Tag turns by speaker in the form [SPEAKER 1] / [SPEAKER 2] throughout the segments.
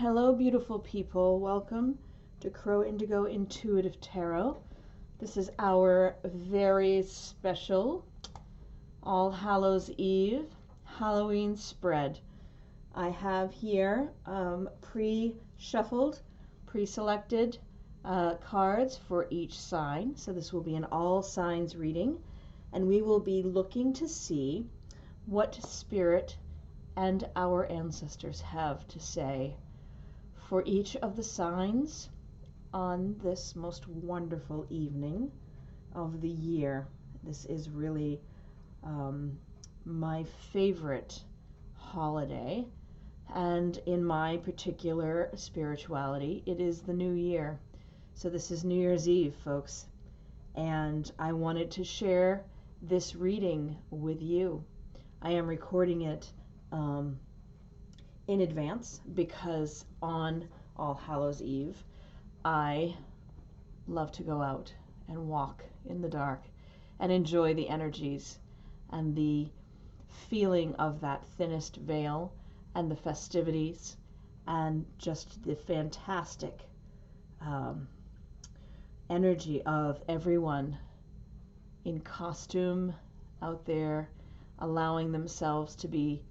[SPEAKER 1] Hello, beautiful people. Welcome to Crow Indigo Intuitive Tarot. This is our very special All Hallows Eve Halloween spread. I have here pre-shuffled, pre-selected cards for each sign. So this will be an all signs reading, and we will be looking to see what spirit and our ancestors have to say for each of the signs on this most wonderful evening of the year. This is really my favorite holiday, and in my particular spirituality, it is the new year. So this is New Year's Eve, folks, and I wanted to share this reading with you. I am recording it in advance because on All Hallows Eve I love to go out and walk in the dark and enjoy the energies and the feeling of that thinnest veil and the festivities and just the fantastic energy of everyone in costume out there, allowing themselves to be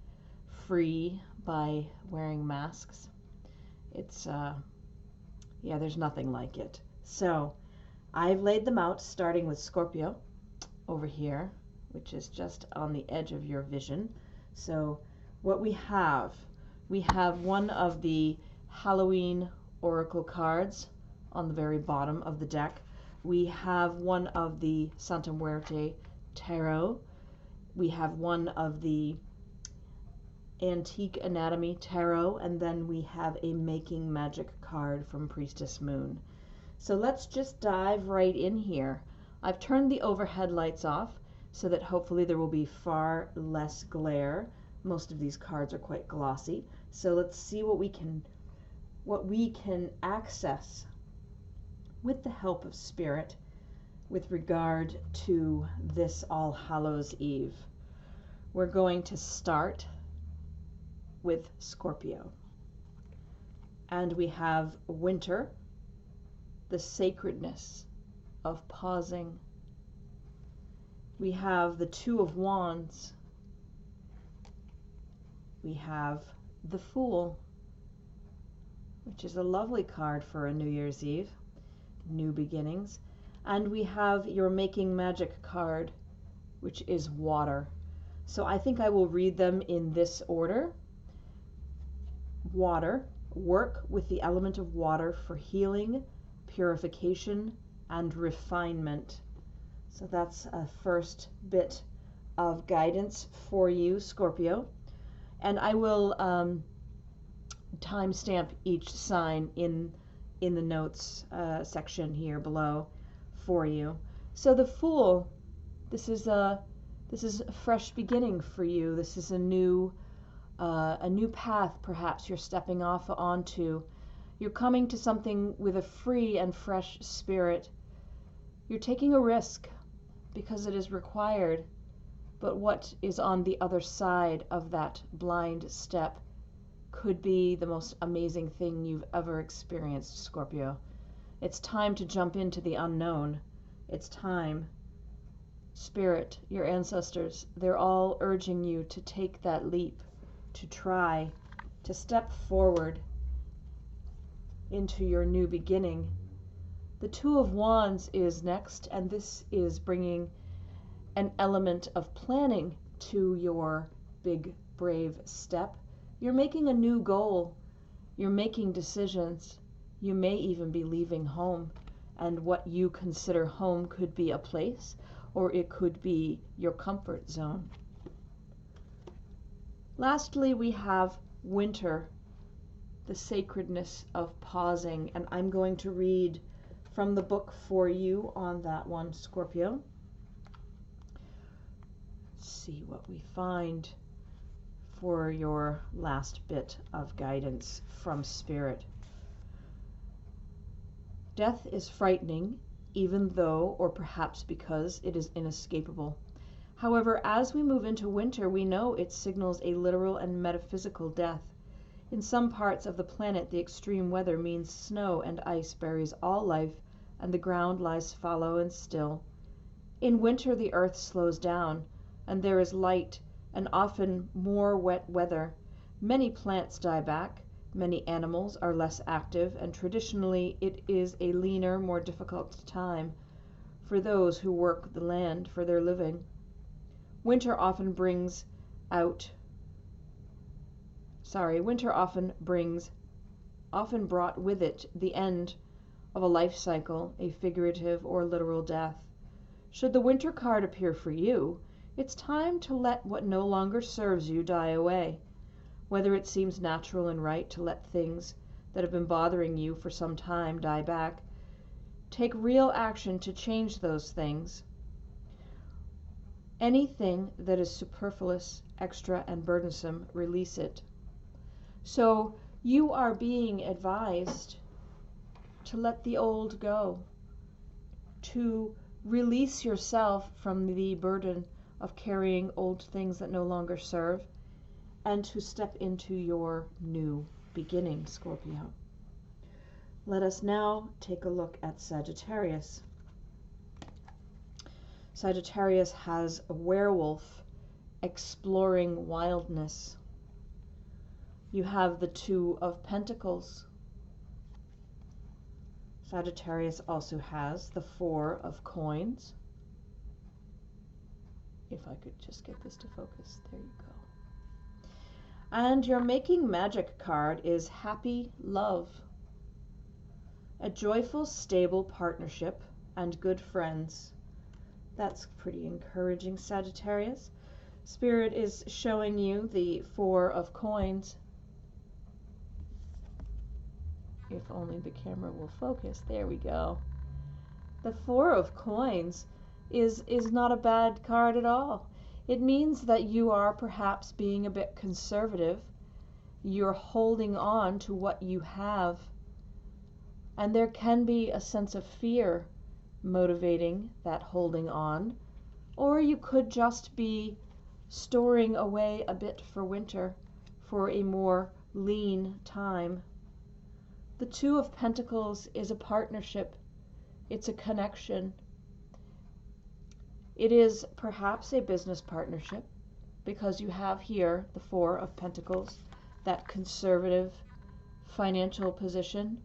[SPEAKER 1] free by wearing masks. It's yeah, there's nothing like it. So I've laid them out, starting with Scorpio over here, which is just on the edge of your vision. So what we have one of the Halloween oracle cards on the very bottom of the deck. We have one of the Santa Muerte tarot. We have one of the Antique Anatomy Tarot, and then we have a Making Magic card from Priestess Moon. So let's just dive right in here. I've turned the overhead lights off so that hopefully there will be far less glare. Most of these cards are quite glossy. So let's see what we can access with the help of Spirit with regard to this All Hallows Eve. We're going to start with Scorpio. And we have winter, the sacredness of pausing. We have the Two of Wands. We have the Fool, which is a lovely card for a New Year's Eve, new beginnings. And we have your Making Magic card, which is water. So I think I will read them in this order. Water, work with the element of water for healing, purification, and refinement. So that's a first bit of guidance for you, Scorpio. And I will timestamp each sign in the notes section here below for you. So the Fool, this is a fresh beginning for you. This is a new path perhaps you're stepping off onto. You're coming to something with a free and fresh spirit. You're taking a risk because it is required, but what is on the other side of that blind step could be the most amazing thing you've ever experienced, Scorpio. It's time to jump into the unknown. It's time. Spirit, your ancestors, they're all urging you to take that leap, to try, to step forward into your new beginning. The Two of Wands is next, and this is bringing an element of planning to your big, brave step. You're making a new goal. You're making decisions. You may even be leaving home, and what you consider home could be a place, or it could be your comfort zone. Lastly, we have winter, the sacredness of pausing, and I'm going to read from the book for you on that one, Scorpio. Let's see what we find for your last bit of guidance from Spirit. Death is frightening, even though, or perhaps because, it is inescapable. However, as we move into winter, we know it signals a literal and metaphysical death. In some parts of the planet, the extreme weather means snow and ice buries all life, and the ground lies fallow and still. In winter, the earth slows down, and there is light and often more wet weather. Many plants die back, many animals are less active, and traditionally it is a leaner, more difficult time for those who work the land for their living. Winter often brought with it the end of a life cycle, a figurative or literal death. Should the winter card appear for you, it's time to let what no longer serves you die away. Whether it seems natural and right to let things that have been bothering you for some time die back, take real action to change those things. Anything that is superfluous, extra, and burdensome, release it. So you are being advised to let the old go, to release yourself from the burden of carrying old things that no longer serve, and to step into your new beginning, Scorpio. Let us now take a look at Sagittarius. Sagittarius has a werewolf exploring wildness. You have the Two of Pentacles. Sagittarius also has the Four of Coins. If I could just get this to focus, there you go. And your Making Magick card is Happy Love. A joyful, stable partnership and good friends. That's pretty encouraging, Sagittarius. Spirit is showing you the Four of Coins. If only the camera will focus. There we go. The Four of Coins is not a bad card at all. It means that you are perhaps being a bit conservative. You're holding on to what you have. And there can be a sense of fear motivating that holding on. Or you could just be storing away a bit for winter, for a more lean time. The Two of Pentacles is a partnership. It's a connection. It is perhaps a business partnership because you have here the Four of Pentacles, that conservative financial position.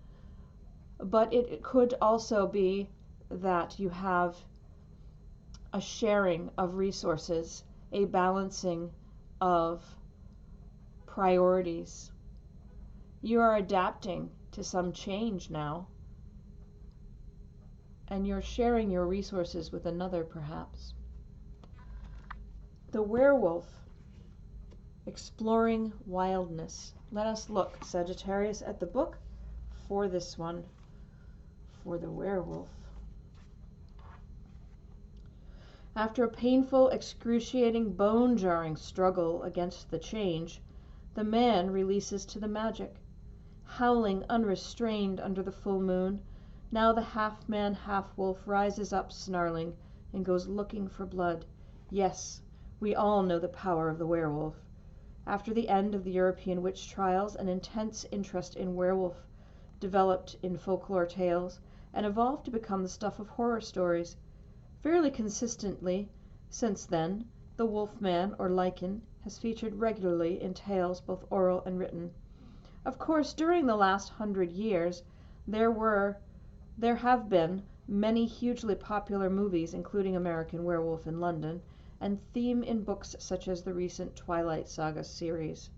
[SPEAKER 1] But it could also be that you have a sharing of resources, a balancing of priorities. You are adapting to some change now, and you're sharing your resources with another, perhaps. The werewolf, exploring wildness. Let us look, Sagittarius, at the book for this one, for the werewolf. After a painful, excruciating, bone-jarring struggle against the change, the man releases to the magic. Howling unrestrained under the full moon, now the half-man, half-wolf rises up snarling and goes looking for blood. Yes, we all know the power of the werewolf. After the end of the European witch trials, an intense interest in werewolf developed in folklore tales and evolved to become the stuff of horror stories. Fairly consistently, since then, the wolfman or lichen has featured regularly in tales, both oral and written. Of course, during the last 100 years, there have been many hugely popular movies, including American Werewolf in London, and theme in books such as the recent Twilight Saga series.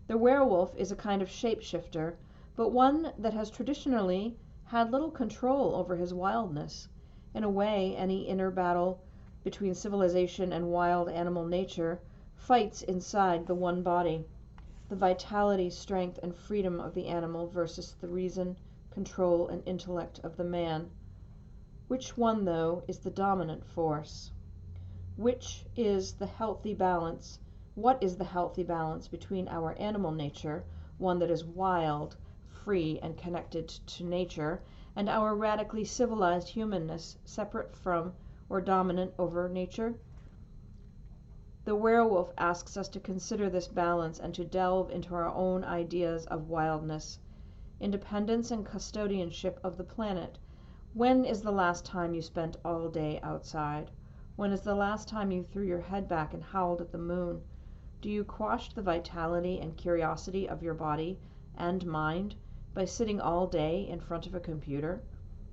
[SPEAKER 1] The werewolf is a kind of shapeshifter, but one that has traditionally had little control over his wildness. In a way, any inner battle between civilization and wild animal nature fights inside the one body. The vitality, strength, and freedom of the animal versus the reason, control, and intellect of the man. Which one, though, is the dominant force? Which is the healthy balance? What is the healthy balance between our animal nature, one that is wild, free, and connected to nature, and our radically civilized humanness, separate from or dominant over nature? The werewolf asks us to consider this balance and to delve into our own ideas of wildness, independence, and custodianship of the planet. When is the last time you spent all day outside? When is the last time you threw your head back and howled at the moon? Do you quash the vitality and curiosity of your body and mind by sitting all day in front of a computer?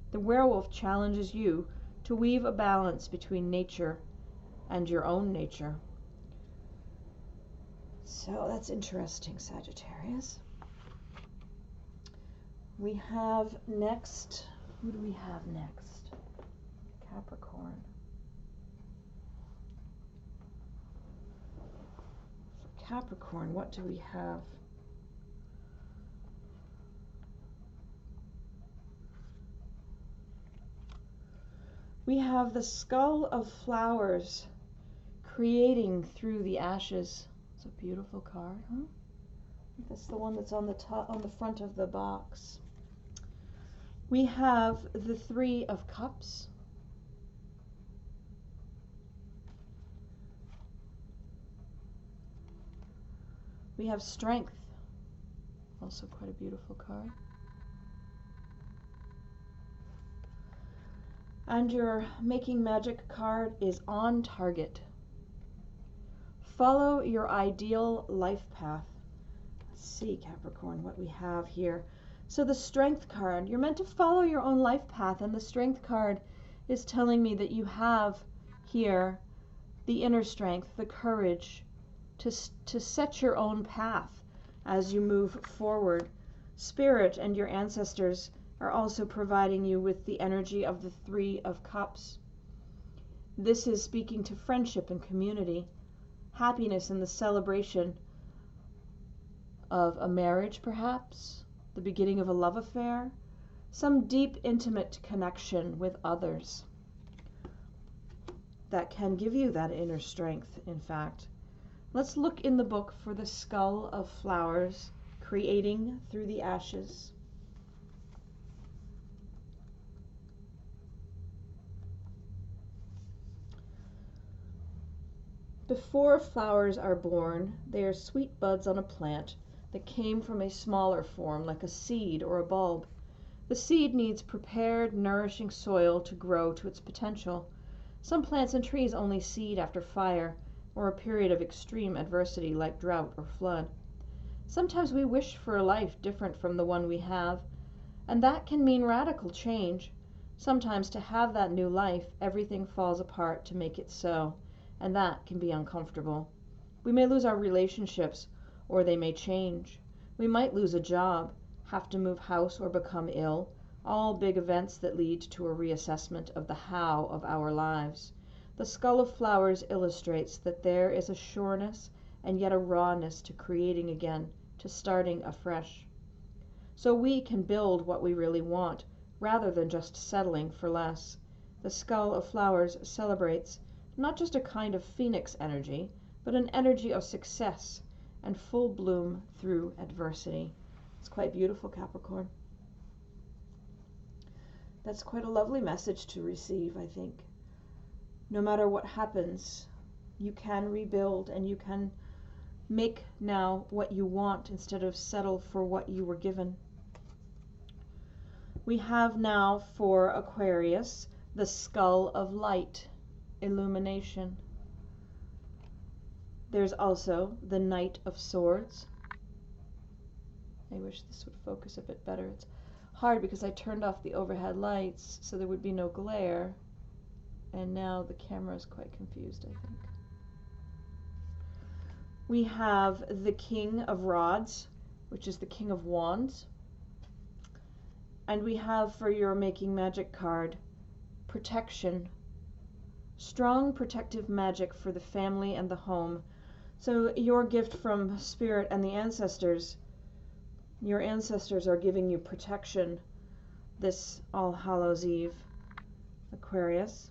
[SPEAKER 1] The werewolf challenges you to weave a balance between nature and your own nature. So that's interesting, Sagittarius. We have next, who do we have next? Capricorn. For Capricorn, what do we have? We have the skull of flowers creating through the ashes. It's a beautiful card, huh? That's the one that's on the top, on the front of the box. We have the Three of Cups. We have Strength, also quite a beautiful card. And your Making Magic card is On Target. Follow your ideal life path. Let's see, Capricorn, what we have here. So the Strength card, you're meant to follow your own life path, and the Strength card is telling me that you have here the inner strength, the courage to set your own path as you move forward. Spirit and your ancestors are also providing you with the energy of the Three of Cups. This is speaking to friendship and community, happiness and the celebration of a marriage, perhaps, the beginning of a love affair, some deep, intimate connection with others that can give you that inner strength, in fact. Let's look in the book for the Skull of Flowers, creating through the ashes. Before flowers are born, they are sweet buds on a plant that came from a smaller form, like a seed or a bulb. The seed needs prepared, nourishing soil to grow to its potential. Some plants and trees only seed after fire or a period of extreme adversity like drought or flood. Sometimes we wish for a life different from the one we have, and that can mean radical change. Sometimes to have that new life, everything falls apart to make it so, and that can be uncomfortable. We may lose our relationships, or they may change. We might lose a job, have to move house, or become ill, all big events that lead to a reassessment of the how of our lives. The Skull of Flowers illustrates that there is a sureness and yet a rawness to creating again, to starting afresh. So we can build what we really want, rather than just settling for less. The Skull of Flowers celebrates not just a kind of phoenix energy, but an energy of success and full bloom through adversity. It's quite beautiful, Capricorn. That's quite a lovely message to receive, I think. No matter what happens, you can rebuild and you can make now what you want instead of settle for what you were given. We have now for Aquarius the Skull of Light, illumination. There's also the Knight of Swords. I wish this would focus a bit better. It's hard because I turned off the overhead lights so there would be no glare, and now the camera is quite confused, I think. We have the King of Rods, which is the King of Wands. And we have for your Making Magic card, protection. Strong protective magic for the family and the home. So your gift from Spirit and the ancestors, your ancestors are giving you protection this All Hallows Eve, Aquarius.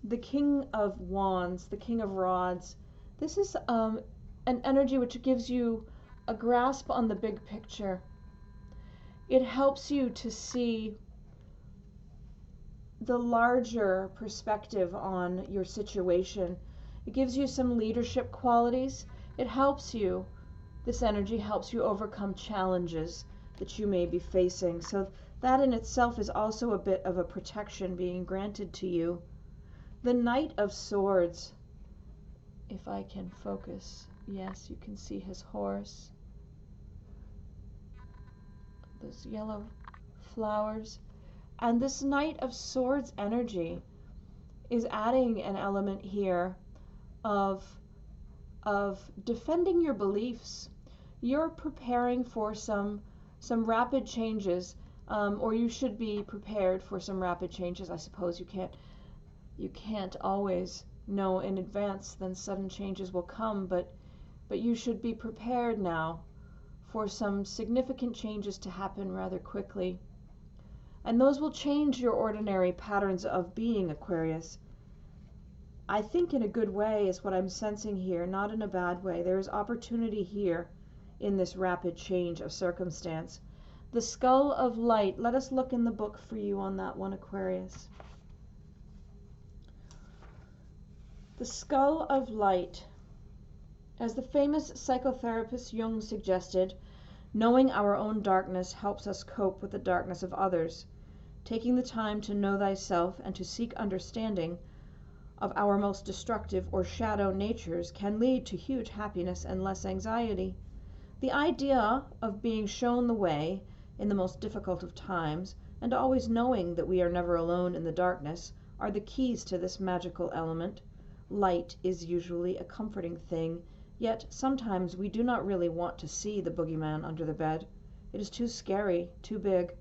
[SPEAKER 1] The King of Wands, the King of Rods, this is an energy which gives you a grasp on the big picture. It helps you to see the larger perspective on your situation. It gives you some leadership qualities. It helps you. This energy helps you overcome challenges that you may be facing. So that in itself is also a bit of a protection being granted to you. The Knight of Swords, if I can focus, yes, you can see his horse. Those yellow flowers. And this Knight of Swords energy is adding an element here of defending your beliefs. You're preparing for some rapid changes, or you should be prepared for some rapid changes. I suppose you can't always know in advance then sudden changes will come, but you should be prepared now for some significant changes to happen rather quickly. And those will change your ordinary patterns of being, Aquarius. I think in a good way is what I'm sensing here, not in a bad way. There is opportunity here in this rapid change of circumstance. The Skull of Light. Let us look in the book for you on that one, Aquarius. The Skull of Light. As the famous psychotherapist Jung suggested, knowing our own darkness helps us cope with the darkness of others. Taking the time to know thyself and to seek understanding of our most destructive or shadow natures can lead to huge happiness and less anxiety. The idea of being shown the way in the most difficult of times, and always knowing that we are never alone in the darkness, are the keys to this magical element. Light is usually a comforting thing, yet sometimes we do not really want to see the boogeyman under the bed. It is too scary, too big,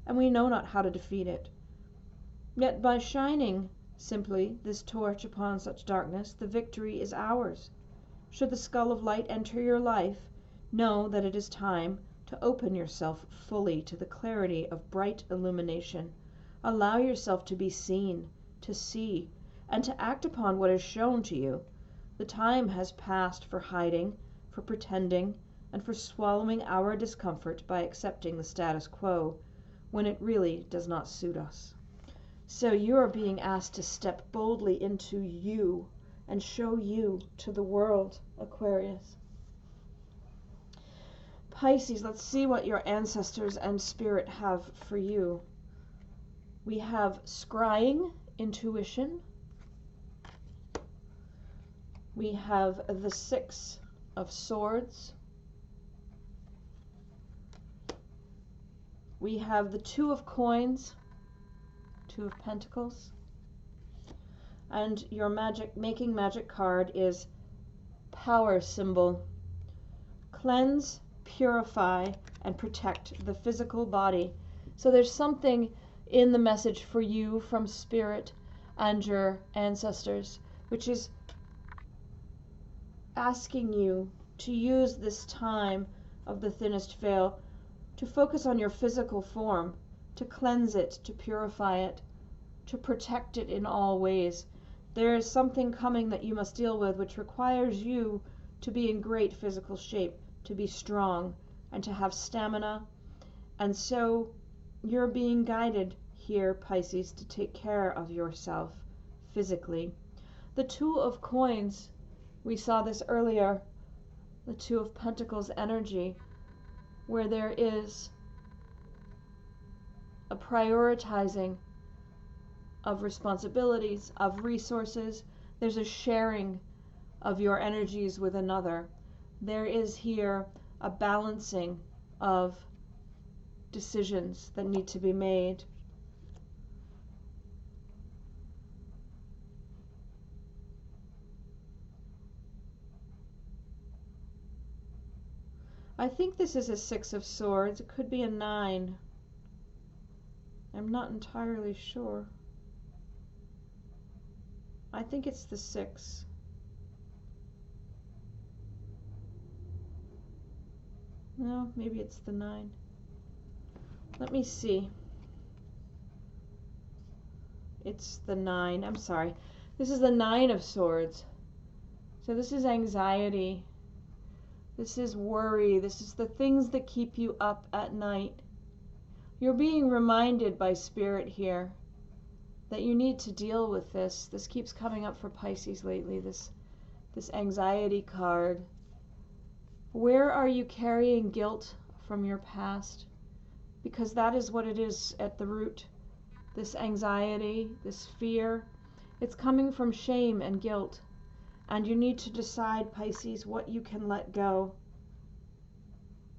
[SPEAKER 1] and we know not how to defeat it. Yet by shining simply this torch upon such darkness, the victory is ours. Should the Skull of Light enter your life, know that it is time to open yourself fully to the clarity of bright illumination. Allow yourself to be seen, to see, and to act upon what is shown to you. The time has passed for hiding, for pretending, and for swallowing our discomfort by accepting the status quo when it really does not suit us. So you are being asked to step boldly into you and show you to the world, Aquarius. Pisces, let's see what your ancestors and spirit have for you. We have scrying, intuition. We have the Six of Swords. We have the Two of Coins, Two of Pentacles. And your making magic card is Power Symbol. Cleanse, purify, and protect the physical body. So there's something in the message for you from Spirit and your ancestors, which is asking you to use this time of the thinnest veil to focus on your physical form, to cleanse it, to purify it, to protect it in all ways. There is something coming that you must deal with which requires you to be in great physical shape, to be strong, and to have stamina. And so you're being guided here, Pisces, to take care of yourself physically. The Two of Coins, we saw this earlier, the Two of Pentacles energy, where there is a prioritizing of responsibilities, of resources. There's a sharing of your energies with another. There is here a balancing of decisions that need to be made. I think this is a Six of Swords. It could be a 9. I'm not entirely sure. I think it's the 6. No, maybe it's the 9. Let me see. It's the 9. I'm sorry. This is the 9 of Swords. So this is anxiety. This is worry. This is the things that keep you up at night. You're being reminded by Spirit here that you need to deal with this. This keeps coming up for Pisces lately, this this anxiety card. Where are you carrying guilt from your past? Because that is what it is at the root. This anxiety, this fear, it's coming from shame and guilt. And you need to decide, Pisces, what you can let go.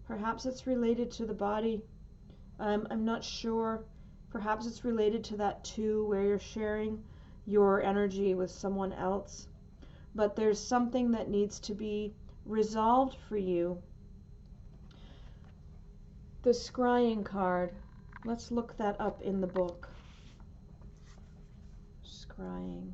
[SPEAKER 1] Perhaps it's related to the body. I'm not sure. Perhaps it's related to that too, where you're sharing your energy with someone else. But there's something that needs to be resolved for you. The scrying card. Let's look that up in the book. Scrying.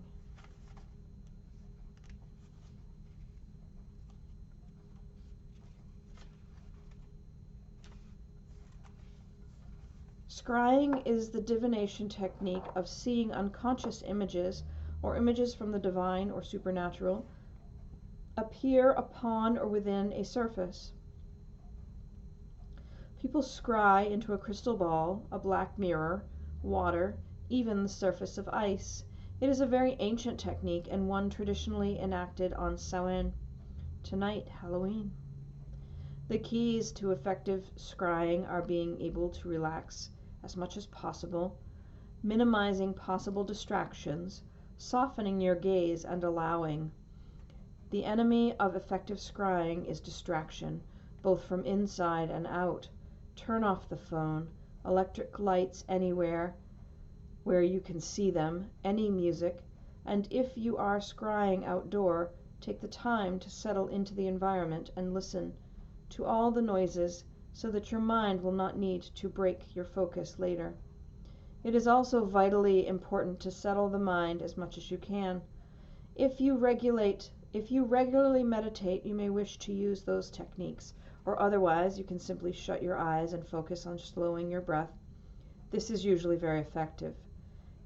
[SPEAKER 1] Scrying is the divination technique of seeing unconscious images or images from the divine or supernatural appear upon or within a surface. People scry into a crystal ball, a black mirror, water, even the surface of ice. It is a very ancient technique and one traditionally enacted on Samhain, tonight, Halloween. The keys to effective scrying are being able to relax as much as possible, minimizing possible distractions, softening your gaze, and allowing. The enemy of effective scrying is distraction, both from inside and out. Turn off the phone, electric lights anywhere where you can see them, any music, and if you are scrying outdoor, take the time to settle into the environment and listen to all the noises so that your mind will not need to break your focus later. It is also vitally important to settle the mind as much as you can. If you regularly meditate, you may wish to use those techniques, or otherwise you can simply shut your eyes and focus on slowing your breath. This is usually very effective.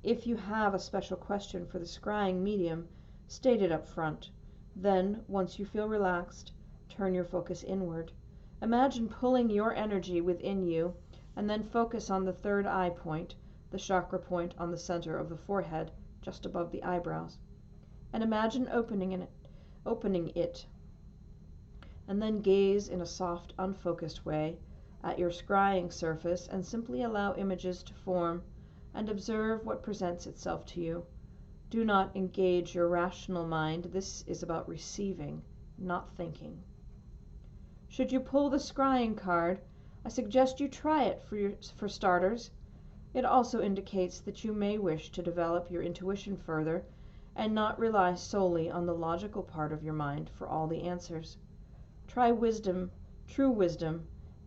[SPEAKER 1] If you have a special question for the scrying medium, state it up front. Then, once you feel relaxed, turn your focus inward. Imagine pulling your energy within you, and then focus on the third eye point, the chakra point on the center of the forehead, just above the eyebrows. And imagine opening it, and then gaze in a soft, unfocused way at your scrying surface and simply allow images to form and observe what presents itself to you. Do not engage your rational mind. This is about receiving, not thinking. Should you pull the scrying card, I suggest you try it for starters. It also indicates that you may wish to develop your intuition further and not rely solely on the logical part of your mind for all the answers. Try wisdom. True wisdom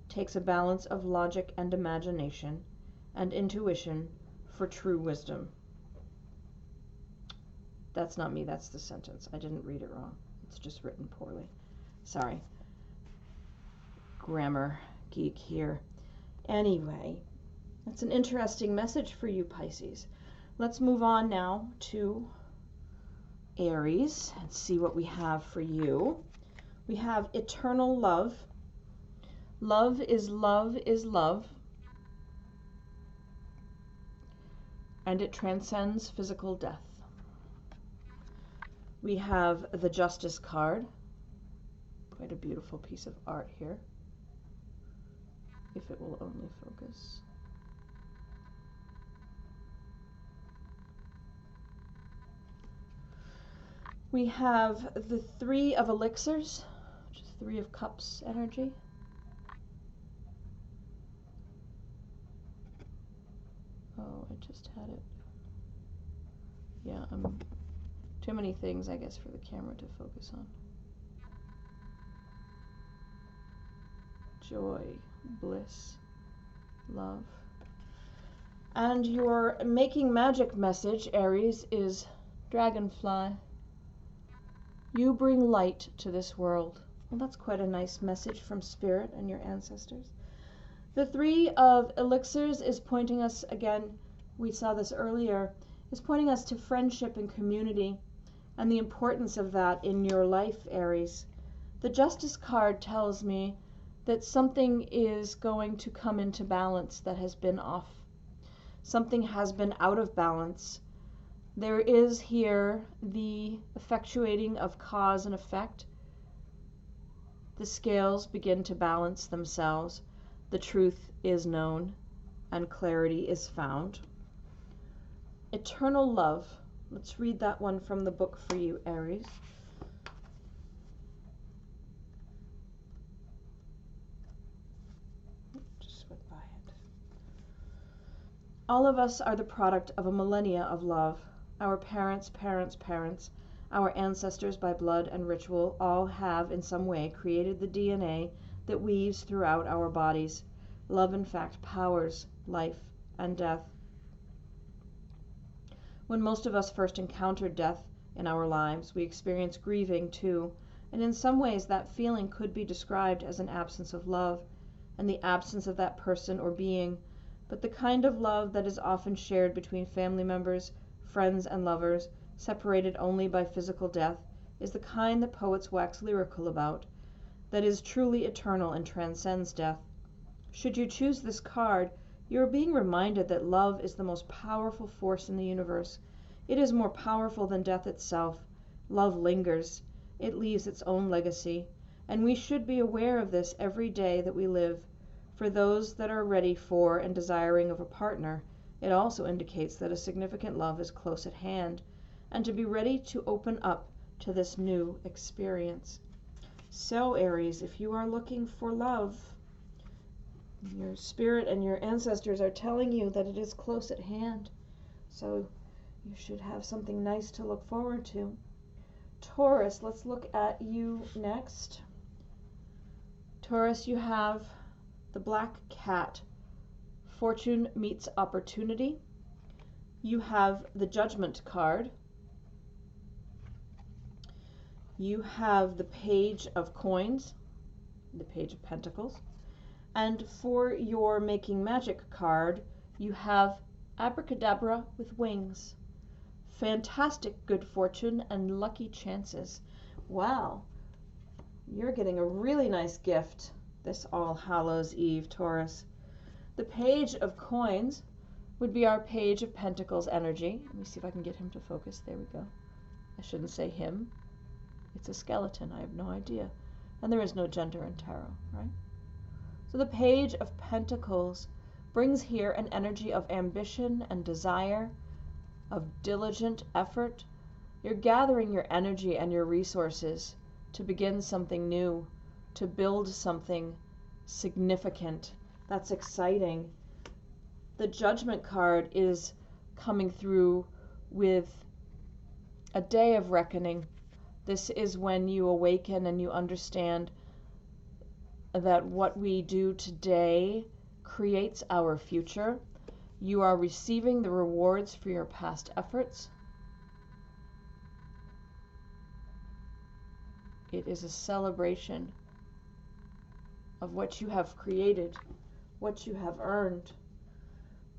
[SPEAKER 1] takes a balance of logic and imagination and intuition for true wisdom. That's not me, that's the sentence. I didn't read it wrong. It's just written poorly. Sorry. Grammar geek here. Anyway, that's an interesting message for you, Pisces. Let's move on now to Aries and see what we have for you. We have eternal love. Love is love is love. And it transcends physical death. We have the Justice card. Quite a beautiful piece of art here. If it will only focus. We have the Three of Elixirs, which is Three of Cups energy. Oh, I just had it. Yeah, too many things, I guess, for the camera to focus on. Joy, bliss, love. And your making magic message, Aries, is Dragonfly. You bring light to this world. Well, that's quite a nice message from Spirit and your ancestors. The Three of Elixirs is pointing us, again, we saw this earlier, is pointing us to friendship and community and the importance of that in your life, Aries. The Justice card tells me that something is going to come into balance that has been off. Something has been out of balance. There is here the effectuating of cause and effect. The scales begin to balance themselves. The truth is known and clarity is found. Eternal love. Let's read that one from the book for you, Aries. Just went by it. All of us are the product of a millennia of love. Our parents, our ancestors by blood and ritual all have in some way created the DNA that weaves throughout our bodies. Love, in fact, powers life and death. When most of us first encountered death in our lives, we experienced grieving too, and in some ways that feeling could be described as an absence of love and the absence of that person or being, but the kind of love that is often shared between family members, friends, and lovers, separated only by physical death, is the kind that poets wax lyrical about, that is truly eternal and transcends death. Should you choose this card, you are being reminded that love is the most powerful force in the universe. It is more powerful than death itself. Love lingers. It leaves its own legacy, and we should be aware of this every day that we live. For those that are ready for and desiring of a partner, it also indicates that a significant love is close at hand, and to be ready to open up to this new experience. So, Aries, if you are looking for love, your spirit and your ancestors are telling you that it is close at hand. So you should have something nice to look forward to. Taurus, let's look at you next. Taurus, you have the black cat. Fortune meets opportunity. You have the Judgment card. You have the Page of Coins, the Page of Pentacles. And for your Making Magic card, you have Abracadabra with Wings. Fantastic good fortune and lucky chances. Wow, you're getting a really nice gift this All Hallows Eve, Taurus. The Page of Coins would be our Page of Pentacles energy. Let me see if I can get him to focus. There we go. I shouldn't say him. It's a skeleton. I have no idea. And there is no gender in tarot, right? So the Page of Pentacles brings here an energy of ambition and desire, of diligent effort. You're gathering your energy and your resources to begin something new, to build something significant. That's exciting. The Judgment card is coming through with a day of reckoning. This is when you awaken and you understand that what we do today creates our future. You are receiving the rewards for your past efforts. It is a celebration of what you have created, what you have earned.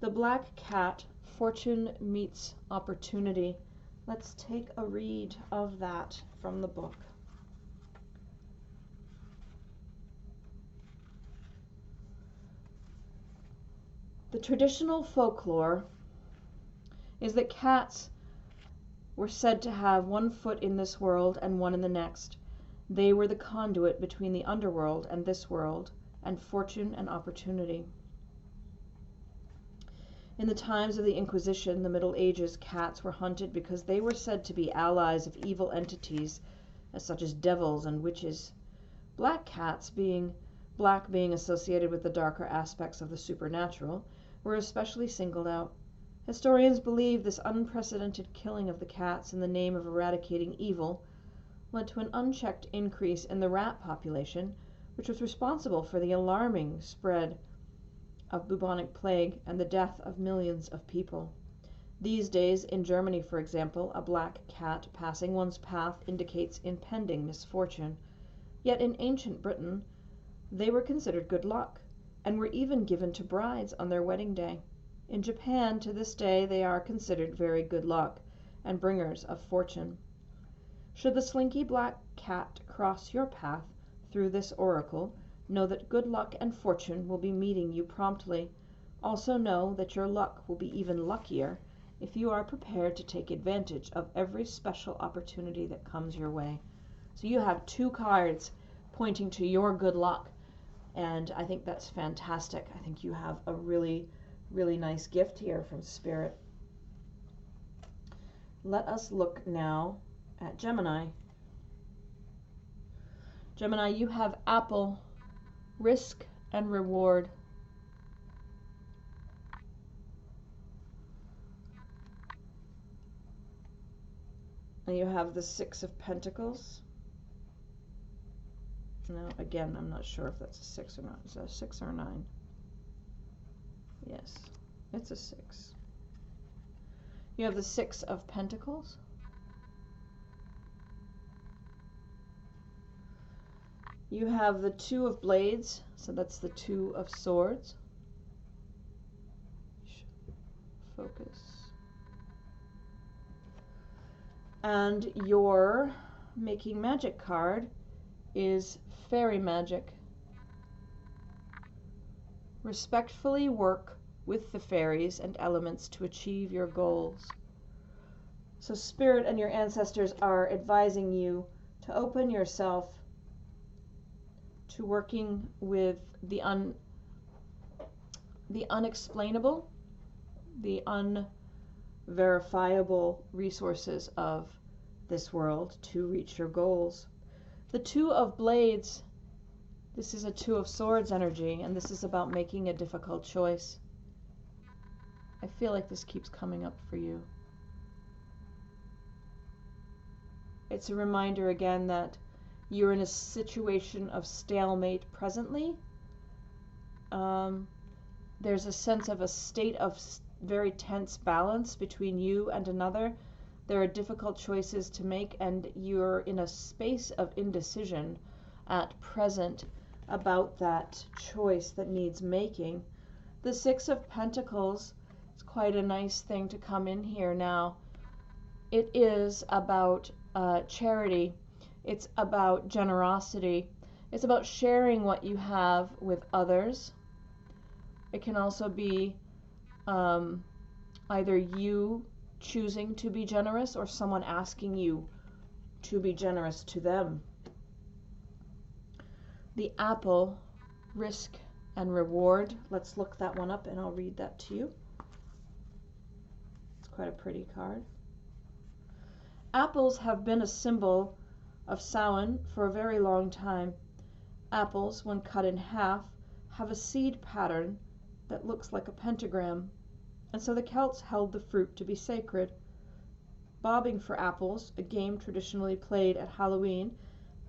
[SPEAKER 1] The black cat, fortune meets opportunity. Let's take a read of that from the book. The traditional folklore is that cats were said to have one foot in this world and one in the next. They were the conduit between the underworld and this world, and fortune and opportunity. In the times of the Inquisition, the Middle Ages, cats were hunted because they were said to be allies of evil entities, such as devils and witches. Black cats, black being associated with the darker aspects of the supernatural, were especially singled out. Historians believe this unprecedented killing of the cats in the name of eradicating evil led to an unchecked increase in the rat population, which was responsible for the alarming spread of bubonic plague and the death of millions of people. These days, in Germany, for example, a black cat passing one's path indicates impending misfortune. Yet in ancient Britain, they were considered good luck, and were even given to brides on their wedding day. In Japan, to this day, they are considered very good luck, and bringers of fortune. Should the slinky black cat cross your path through this oracle, know that good luck and fortune will be meeting you promptly. Also know that your luck will be even luckier if you are prepared to take advantage of every special opportunity that comes your way. So you have 2 cards pointing to your good luck, and I think that's fantastic. I think you have a really, really nice gift here from Spirit. Let us look now at Gemini. Gemini, you have Apple, risk and reward. And you have the 6 of Pentacles. Now, again, I'm not sure if that's a 6 or not. Is that a 6 or a 9? Yes, it's a 6. You have the 6 of Pentacles. You have the 2 of Blades, so that's the 2 of Swords. Focus. And your Making Magic card is Fairy Magic. Respectfully work with the fairies and elements to achieve your goals. So Spirit and your ancestors are advising you to open yourself to working with the unexplainable, the unverifiable resources of this world to reach your goals. The 2 of Blades, this is a 2 of Swords energy, and this is about making a difficult choice. I feel like this keeps coming up for you. It's a reminder again that you're in a situation of stalemate presently. There's a sense of a state of very tense balance between you and another. There are difficult choices to make, and you're in a space of indecision at present about that choice that needs making. The 6 of Pentacles is quite a nice thing to come in here now. It is about charity. It's about generosity. It's about sharing what you have with others. It can also be either you choosing to be generous or someone asking you to be generous to them. The Apple, risk and reward. Let's look that one up and I'll read that to you. It's quite a pretty card. Apples have been a symbol of Samhain for a very long time. Apples, when cut in half, have a seed pattern that looks like a pentagram, and so the Celts held the fruit to be sacred. Bobbing for apples, a game traditionally played at Hallowe'en,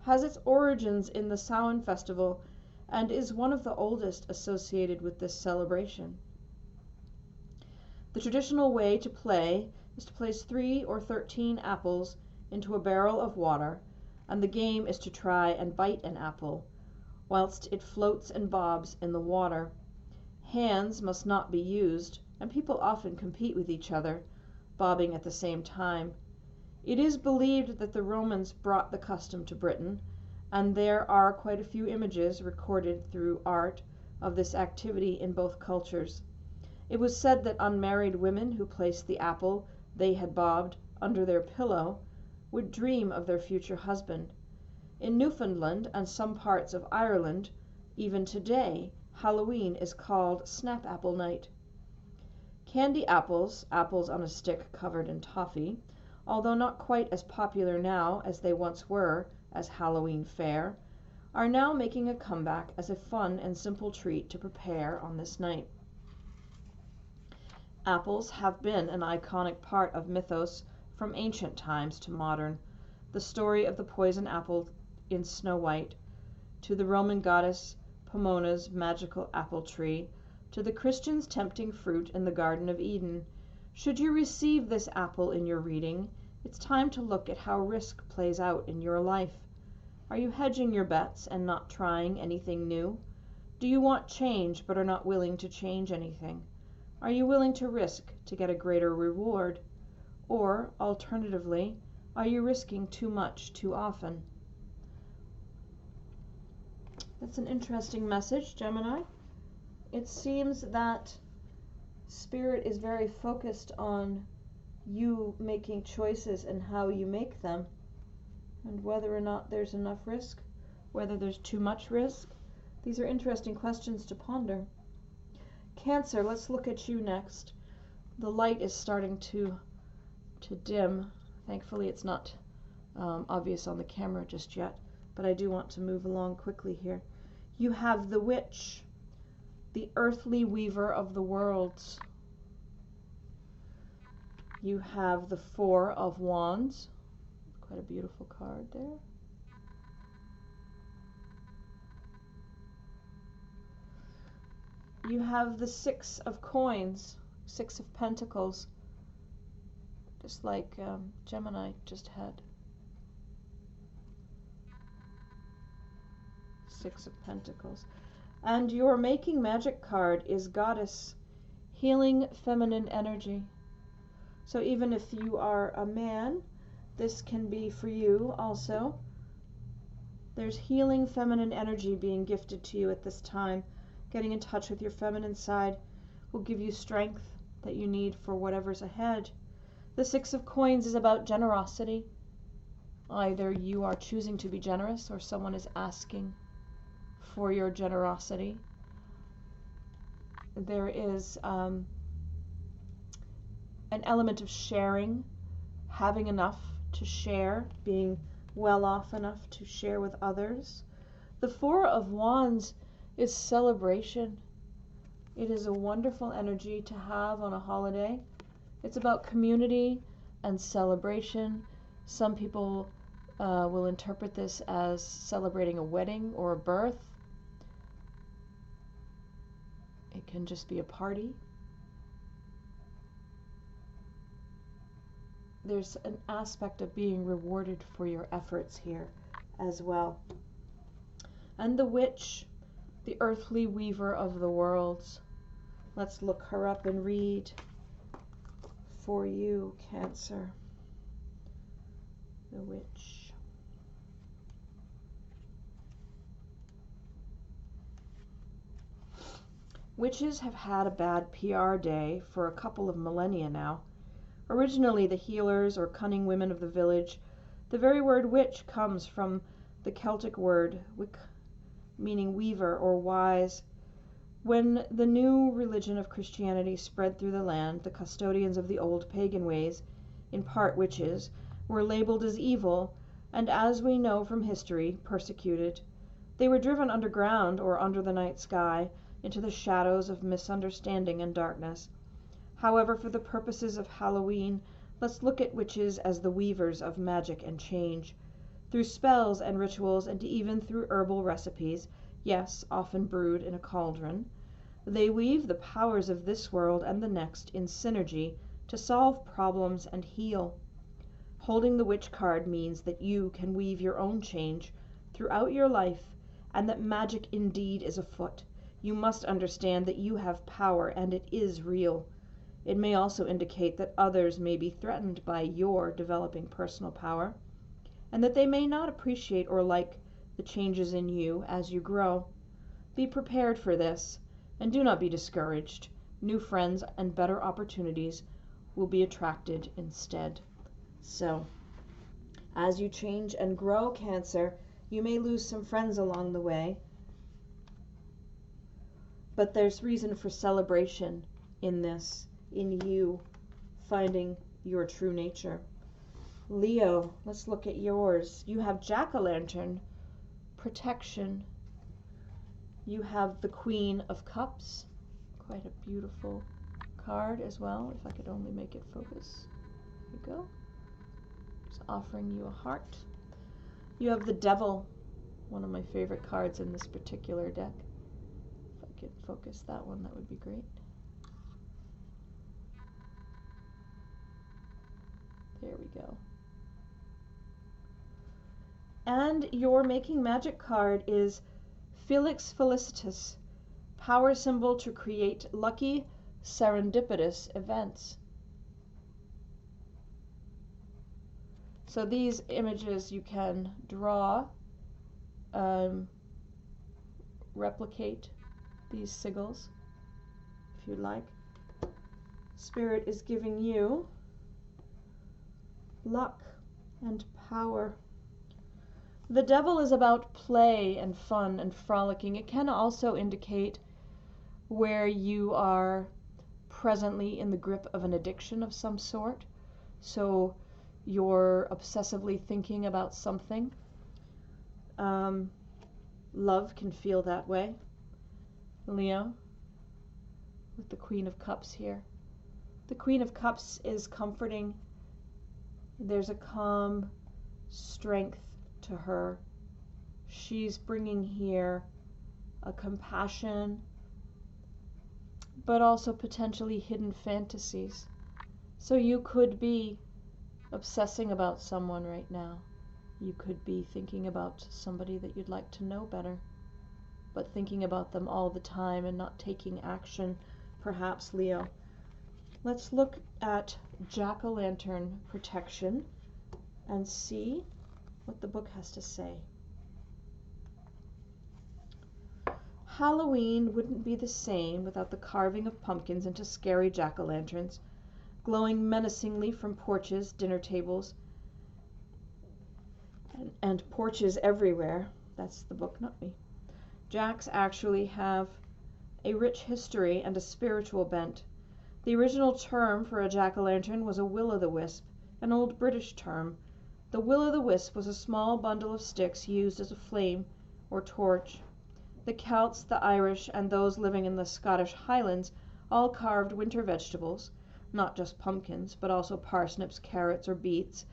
[SPEAKER 1] has its origins in the Samhain festival and is one of the oldest associated with this celebration. The traditional way to play is to place 3 or 13 apples into a barrel of water, and the game is to try and bite an apple, whilst it floats and bobs in the water. Hands must not be used, and people often compete with each other, bobbing at the same time. It is believed that the Romans brought the custom to Britain, and there are quite a few images recorded through art of this activity in both cultures. It was said that unmarried women who placed the apple they had bobbed under their pillow would dream of their future husband. In Newfoundland and some parts of Ireland, even today, Halloween is called Snap Apple Night. Candy apples, apples on a stick covered in toffee, although not quite as popular now as they once were as Halloween fare, are now making a comeback as a fun and simple treat to prepare on this night. Apples have been an iconic part of mythos from ancient times to modern. The story of the poison apple in Snow White, to the Roman goddess Pomona's magical apple tree, to the Christians' tempting fruit in the Garden of Eden. Should you receive this apple in your reading, it's time to look at how risk plays out in your life. Are you hedging your bets and not trying anything new? Do you want change but are not willing to change anything? Are you willing to risk to get a greater reward? Or, alternatively, are you risking too much too often? That's an interesting message, Gemini. It seems that Spirit is very focused on you making choices and how you make them, and whether or not there's enough risk, whether there's too much risk. These are interesting questions to ponder. Cancer, let's look at you next. The light is starting to dim. Thankfully, it's not obvious on the camera just yet, but I do want to move along quickly here. You have the Witch, the earthly weaver of the worlds. You have the Four of Wands. Quite a beautiful card there. You have the Six of Coins, Six of Pentacles, just like Gemini just had. Six of Pentacles. And your Making Magic card is Goddess, healing feminine energy. So even if you are a man, this can be for you also. There's healing feminine energy being gifted to you at this time. Getting in touch with your feminine side will give you strength that you need for whatever's ahead. The Six of Coins is about generosity. Either you are choosing to be generous or someone is asking for your generosity. There is an element of sharing, having enough to share, being well off enough to share with others. The Four of Wands is celebration. It is a wonderful energy to have on a holiday. It's about community and celebration. Some people will interpret this as celebrating a wedding or a birth. It can just be a party. There's an aspect of being rewarded for your efforts here as well. And the Witch, the earthly weaver of the worlds. Let's look her up and read for you, Cancer. The Witch. Witches have had a bad PR day for a couple of millennia now. Originally the healers or cunning women of the village. The very word witch comes from the Celtic word wic, meaning weaver or wise. When the new religion of Christianity spread through the land, the custodians of the old pagan ways, in part witches, were labeled as evil, and as we know from history, persecuted. They were driven underground or under the night sky, into the shadows of misunderstanding and darkness. However, for the purposes of Hallowe'en, let's look at witches as the weavers of magic and change. Through spells and rituals, and even through herbal recipes, yes, often brewed in a cauldron, they weave the powers of this world and the next in synergy to solve problems and heal. Holding the Witch card means that you can weave your own change throughout your life, and that magic indeed is afoot. You must understand that you have power, and it is real. It may also indicate that others may be threatened by your developing personal power, and that they may not appreciate or like the changes in you as you grow. Be prepared for this, and do not be discouraged. New friends and better opportunities will be attracted instead. So, as you change and grow, Cancer, you may lose some friends along the way, but there's reason for celebration in this, in you finding your true nature. Leo, let's look at yours. You have Jack-o'-lantern, protection. You have the Queen of Cups, quite a beautiful card as well, if I could only make it focus. There you go. Just offering you a heart. You have the Devil, one of my favorite cards in this particular deck. If I could focus that one, that would be great. There we go. And your Making Magic card is Felix Felicitas, power symbol to create lucky, serendipitous events. So these images you can draw, replicate these sigils if you like. Spirit is giving you luck and power. The Devil is about play and fun and frolicking. It can also indicate where you are presently in the grip of an addiction of some sort. So you're obsessively thinking about something. Love can feel that way. Leo, with the Queen of Cups here. The Queen of Cups is comforting. There's a calm strength to her. She's bringing here a compassion, but also potentially hidden fantasies. So you could be obsessing about someone right now. You could be thinking about somebody that you'd like to know better, but thinking about them all the time and not taking action, perhaps, Leo. Let's look at jack-o'-lantern protection and see what the book has to say. Halloween wouldn't be the same without the carving of pumpkins into scary jack-o'-lanterns, glowing menacingly from porches, dinner tables, and porches everywhere. That's the book, not me. Jacks actually have a rich history and a spiritual bent. The original term for a jack-o'-lantern was a will-o'-the-wisp, an old British term. The will-o'-the-wisp was a small bundle of sticks used as a flame or torch. The Celts, the Irish, and those living in the Scottish Highlands all carved winter vegetables, not just pumpkins, but also parsnips, carrots, or beets.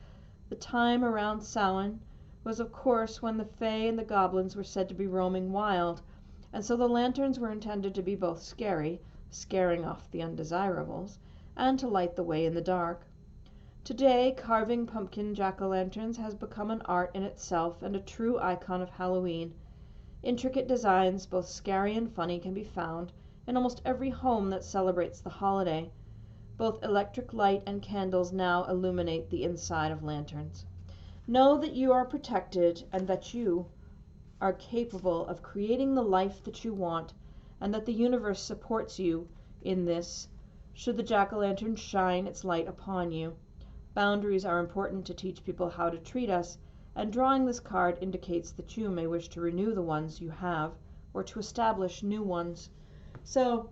[SPEAKER 1] The time around Samhain was, of course, when the Fae and the goblins were said to be roaming wild, and so the lanterns were intended to be both scary, scaring off the undesirables, and to light the way in the dark. Today, carving pumpkin jack-o'-lanterns has become an art in itself and a true icon of Halloween. Intricate designs, both scary and funny, can be found in almost every home that celebrates the holiday. Both electric light and candles now illuminate the inside of lanterns. Know that you are protected and that you are capable of creating the life that you want, and that the universe supports you in this, should the jack-o'-lantern shine its light upon you. Boundaries are important to teach people how to treat us, and drawing this card indicates that you may wish to renew the ones you have, or to establish new ones. So,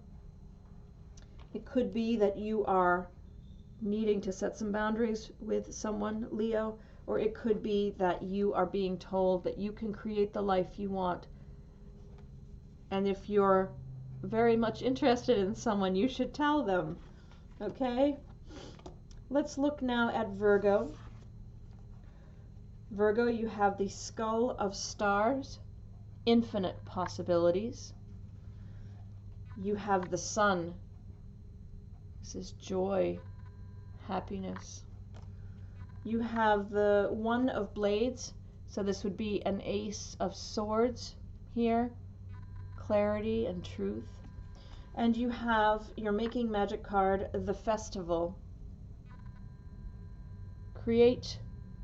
[SPEAKER 1] it could be that you are needing to set some boundaries with someone, Leo, or it could be that you are being told that you can create the life you want. And if you're very much interested in someone, you should tell them. Okay? Let's look now at Virgo. Virgo, you have the Skull of Stars, infinite possibilities. You have the Sun. This is joy, happiness. You have the One of Blades, so this would be an Ace of Swords here, clarity and truth. And you have your Making Magic card, the Festival. Create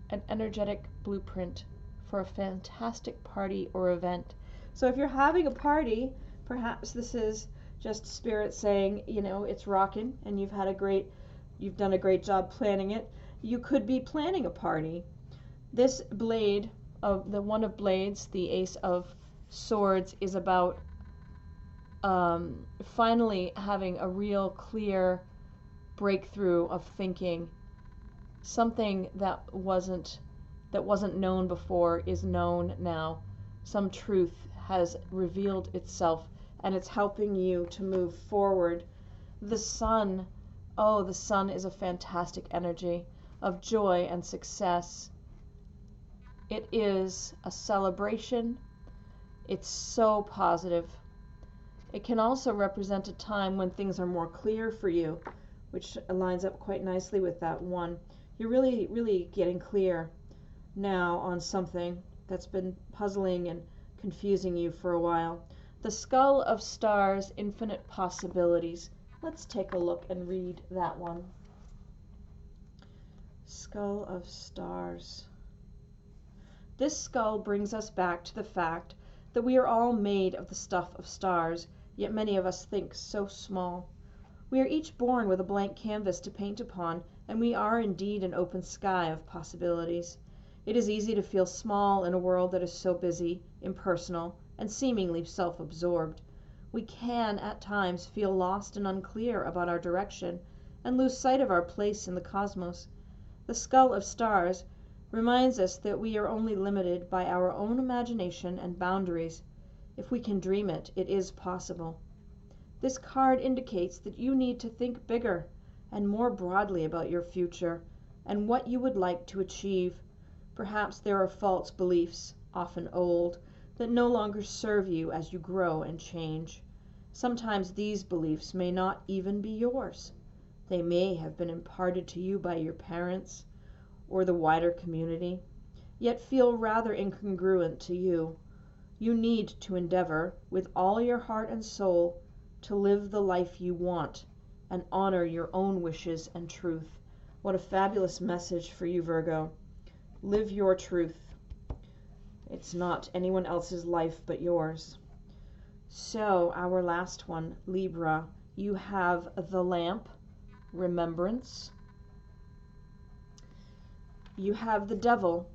[SPEAKER 1] an energetic blueprint for a fantastic party or event. So if you're having a party, perhaps this is just spirit saying, you know, it's rocking and you've done a great job planning it. You could be planning a party. This blade of the One of Blades, the Ace of Swords, is about finally having a real clear breakthrough of thinking. Something that wasn't known before is known now. Some truth has revealed itself, and it's helping you to move forward. The Sun, oh, the Sun is a fantastic energy of joy and success. It is a celebration. It's so positive. It can also represent a time when things are more clear for you, which lines up quite nicely with that one. You're really, really getting clear now on something that's been puzzling and confusing you for a while. The Skull of Stars, infinite possibilities. Let's take a look and read that one. Skull of Stars. This skull brings us back to the fact that we are all made of the stuff of stars, yet many of us think so small. We are each born with a blank canvas to paint upon, and we are indeed an open sky of possibilities. It is easy to feel small in a world that is so busy, impersonal, and seemingly self-absorbed. We can, at times, feel lost and unclear about our direction, and lose sight of our place in the cosmos. The skull of stars reminds us that we are only limited by our own imagination and boundaries. If we can dream it, it is possible. This card indicates that you need to think bigger and more broadly about your future and what you would like to achieve. Perhaps there are false beliefs, often old, that no longer serve you as you grow and change. Sometimes these beliefs may not even be yours. They may have been imparted to you by your parents or the wider community, yet feel rather incongruent to you. You need to endeavor, with all your heart and soul, to live the life you want and honor your own wishes and truth. What a fabulous message for you, Virgo. Live your truth. It's not anyone else's life but yours. So, our last one, Libra. You have the lamp, remembrance. You have the devil.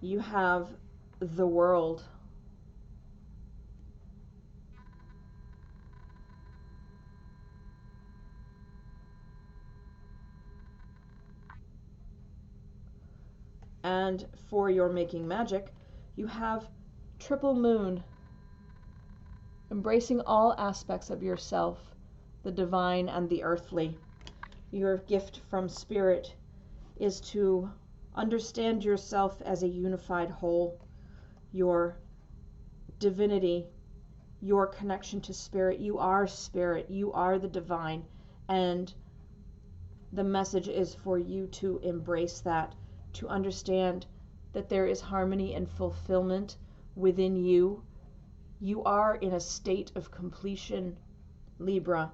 [SPEAKER 1] You have the world. And for your making magic, you have triple moon, embracing all aspects of yourself, the divine and the earthly. Your gift from spirit is to understand yourself as a unified whole, your divinity, your connection to spirit. You are spirit, you are the divine, and the message is for you to embrace that, to understand that there is harmony and fulfillment within you. You are in a state of completion, Libra.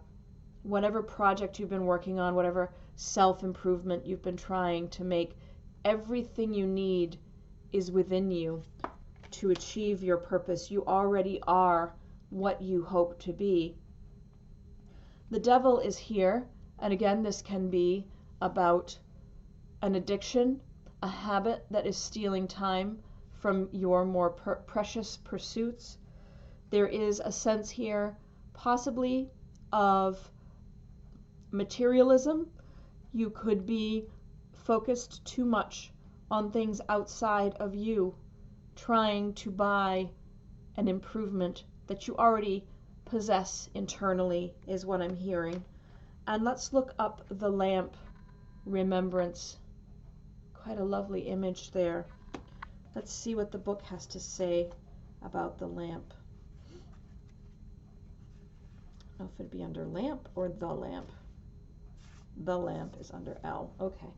[SPEAKER 1] Whatever project you've been working on, whatever self-improvement you've been trying to make, everything you need is within you to achieve your purpose. You already are what you hope to be. The devil is here, and again, this can be about an addiction, a habit that is stealing time from your more precious pursuits. There is a sense here, possibly, of materialism. You could be focused too much on things outside of you, trying to buy an improvement that you already possess internally, is what I'm hearing. And let's look up the lamp, remembrance. Quite a lovely image there. Let's see what the book has to say about the lamp. I don't know if it'd be under lamp or the lamp. The lamp is under L. Okay.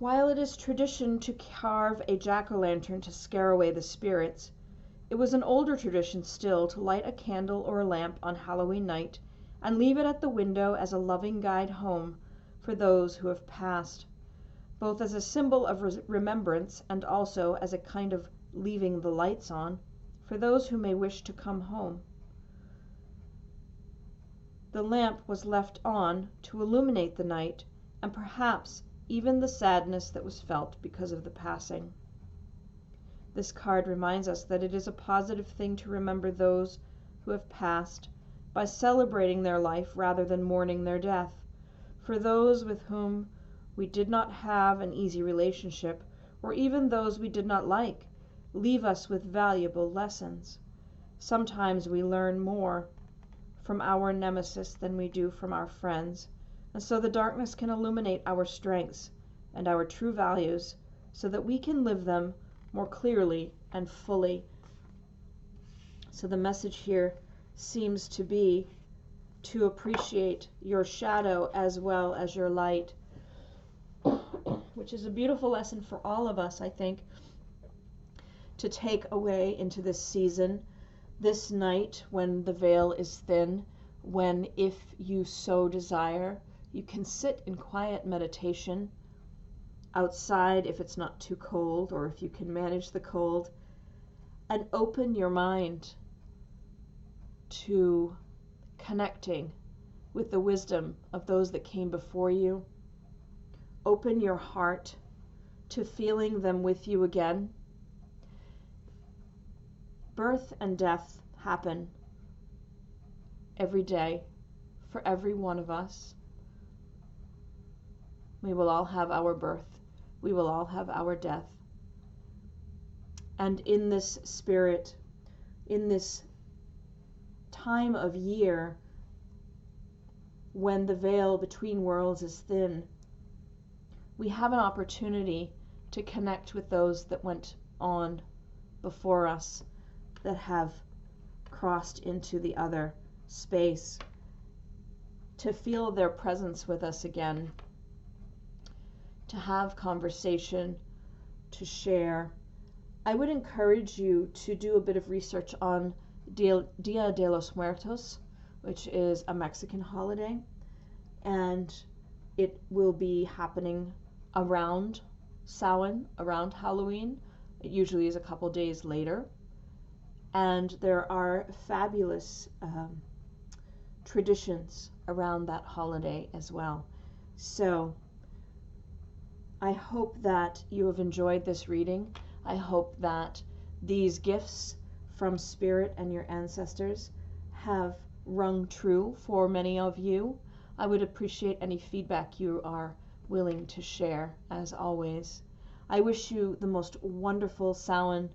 [SPEAKER 1] While it is tradition to carve a jack-o'-lantern to scare away the spirits, it was an older tradition still to light a candle or a lamp on Halloween night and leave it at the window as a loving guide home for those who have passed, both as a symbol of remembrance and also as a kind of leaving the lights on for those who may wish to come home. The lamp was left on to illuminate the night and perhaps even the sadness that was felt because of the passing. This card reminds us that it is a positive thing to remember those who have passed by celebrating their life rather than mourning their death. For those with whom we did not have an easy relationship, or even those we did not like, leave us with valuable lessons. Sometimes we learn more from our nemesis than we do from our friends, and so the darkness can illuminate our strengths and our true values so that we can live them more clearly and fully. So the message here seems to be to appreciate your shadow as well as your light, which is a beautiful lesson for all of us, I think, to take away into this season, this night when the veil is thin, when, if you so desire, you can sit in quiet meditation outside if it's not too cold, or if you can manage the cold, and open your mind to connecting with the wisdom of those that came before you. Open your heart to feeling them with you again. Birth and death happen every day for every one of us. We will all have our birth. We will all have our death. And in this spirit, in this time of year when the veil between worlds is thin, we have an opportunity to connect with those that went on before us, that have crossed into the other space, to feel their presence with us again, to have conversation, to share. I would encourage you to do a bit of research on Dia de los Muertos, which is a Mexican holiday, and it will be happening around Samhain, around Halloween. It usually is a couple days later, and there are fabulous traditions around that holiday as well. So I hope that you have enjoyed this reading. I hope that these gifts from Spirit and your ancestors have rung true for many of you. I would appreciate any feedback you are willing to share, as always. I wish you the most wonderful Samhain.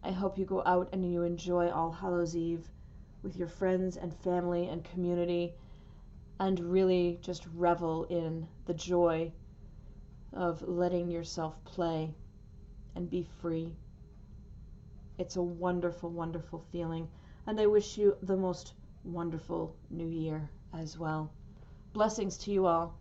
[SPEAKER 1] I hope you go out and you enjoy All Hallows Eve with your friends and family and community, and really just revel in the joy of letting yourself play and be free. It's a wonderful, wonderful feeling, and I wish you the most wonderful new year as well. Blessings to you all.